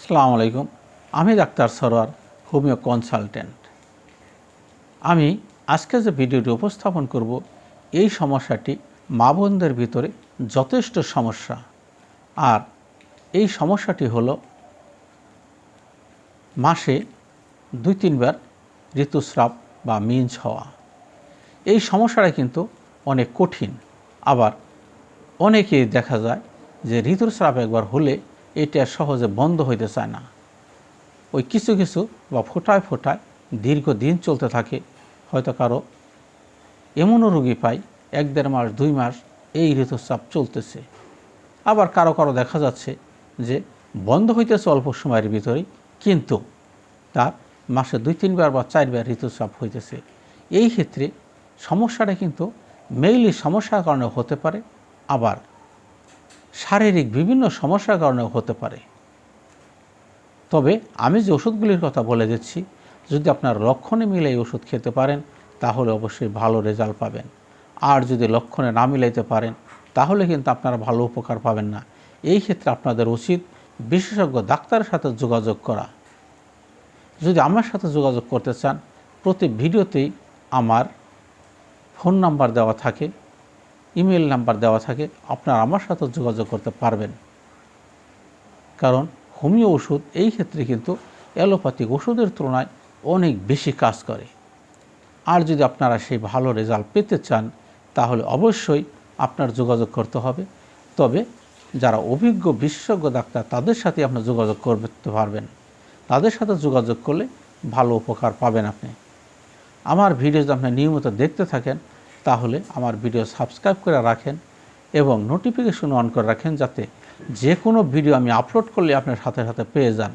আসসালামু আলাইকুম। আমি ডাক্তার সরোয়ার, হোমিও কনসালটেন্ট। আমি আজকে যে ভিডিওটি উপস্থাপন করব, এই সমস্যাটি মা বোনদের ভিতরে যথেষ্ট সমস্যা। আর এই সমস্যাটি হলো মাসে 2-3 বার ঋতুস্রাব বা মিঞ্জ হওয়া। এই সমস্যাটা কিন্তু অনেক কঠিন। আবার অনেকেই দেখা যায় যে ঋতুস্রাব একবার হলে এটা সহজে বন্ধ হইতে চায় না। ওই কিছু কিছু বা ফোঁটায় ফোঁটায় দীর্ঘদিন চলতে থাকে। হয়তো কারো এমনও রোগী পাই 1-1.5 মাস 2 মাস এই ঋতুস্রাব চলতেছে। আবার কারো কারো দেখা যাচ্ছে যে বন্ধ হইতেছে অল্প সময়ের ভিতরেই, কিন্তু তার মাসে 2-3 বার বা 4 বার ঋতুস্রাব হইতেছে। এই ক্ষেত্রে সমস্যাটা কিন্তু মেইনলি সমস্যার কারণে হতে পারে, আবার শারীরিক বিভিন্ন সমস্যার কারণেও হতে পারে। তবে আমি যে ওষুধগুলির কথা বলে দিচ্ছি, যদি আপনার লক্ষণে মিলে এই ওষুধ খেতে পারেন তাহলে অবশ্যই ভালো রেজাল্ট পাবেন। আর যদি লক্ষণে না মিলাইতে পারেন তাহলে কিন্তু আপনারা ভালো উপকার পাবেন না। এই ক্ষেত্রে আপনাদের উচিত বিশেষজ্ঞ ডাক্তারের সাথে যোগাযোগ করা। যদি আমার সাথে যোগাযোগ করতে চান, প্রতি ভিডিওতেই আমার ফোন নাম্বার দেওয়া থাকে, ইমেল নাম্বার দেওয়া থাকে, আপনারা আমার সাথে যোগাযোগ করতে পারবেন। কারণ হোমিও ওষুধ এই ক্ষেত্রে কিন্তু অ্যালোপ্যাথিক ওষুধের তুলনায় অনেক বেশি কাজ করে। আর যদি আপনারা সেই ভালো রেজাল্ট পেতে চান তাহলে অবশ্যই আপনার যোগাযোগ করতে হবে। তবে যারা অভিজ্ঞ বিশেষজ্ঞ ডাক্তার তাদের সাথে আপনার যোগাযোগ করতে পারবেন। তাদের সাথে যোগাযোগ করলে ভালো উপকার পাবেন আপনি। আমার ভিডিও যদি আপনি নিয়মিত দেখতে থাকেন তাহলে আমার ভিডিও সাবস্ক্রাইব করে রাখেন এবং নোটিফিকেশন অন করে রাখেন, যাতে যে কোনো ভিডিও আমি আপলোড করলে আপনার সাথে সাথে পেয়ে যান।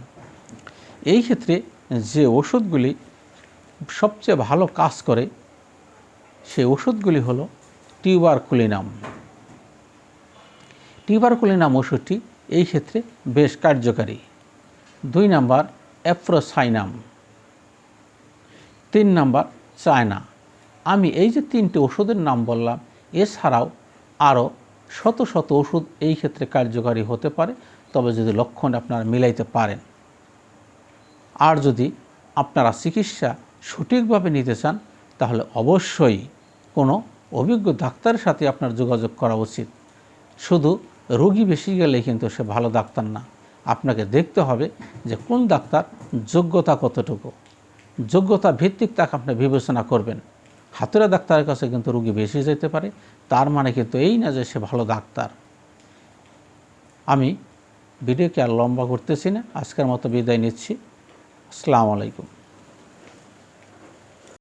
এই ক্ষেত্রে যে ওষুধগুলি সবচেয়ে ভালো কাজ করে সেই ওষুধগুলি হলো টিউবারকুলিনাম। টিউবারকুলিনাম ওষুধটি এই ক্ষেত্রে বেশ কার্যকারী। 2 নাম্বার অ্যাফ্রোসাইনাম, 3 নাম্বার চায়না। আমি এই যে 3টে ওষুধের নাম বললাম, এছাড়াও আরও শত শত ওষুধ এই ক্ষেত্রে কার্যকারী হতে পারে, তবে যদি লক্ষণ আপনারা মিলাইতে পারেন। আর যদি আপনারা চিকিৎসা সঠিকভাবে নিতে চান তাহলে অবশ্যই কোনো অভিজ্ঞ ডাক্তারের সাথে আপনার যোগাযোগ করা উচিত। শুধু রোগী বেশি গেলেই কিন্তু সে ভালো ডাক্তার না। আপনাকে দেখতে হবে যে কোন ডাক্তার যোগ্যতা কতটুকু, যোগ্যতা ভিত্তিক তাকে আপনি বিবেচনা করবেন। হাতুড়ে ডাক্তারের কাছে কিন্তু রোগী বেশি যেতে পারে, তার মানে কিন্তু এই না যে সে ভালো ডাক্তার। আমি ভিডিওকে আর লম্বা করতেছি না, আজকের মতো বিদায় নিচ্ছি। আসসালামু আলাইকুম।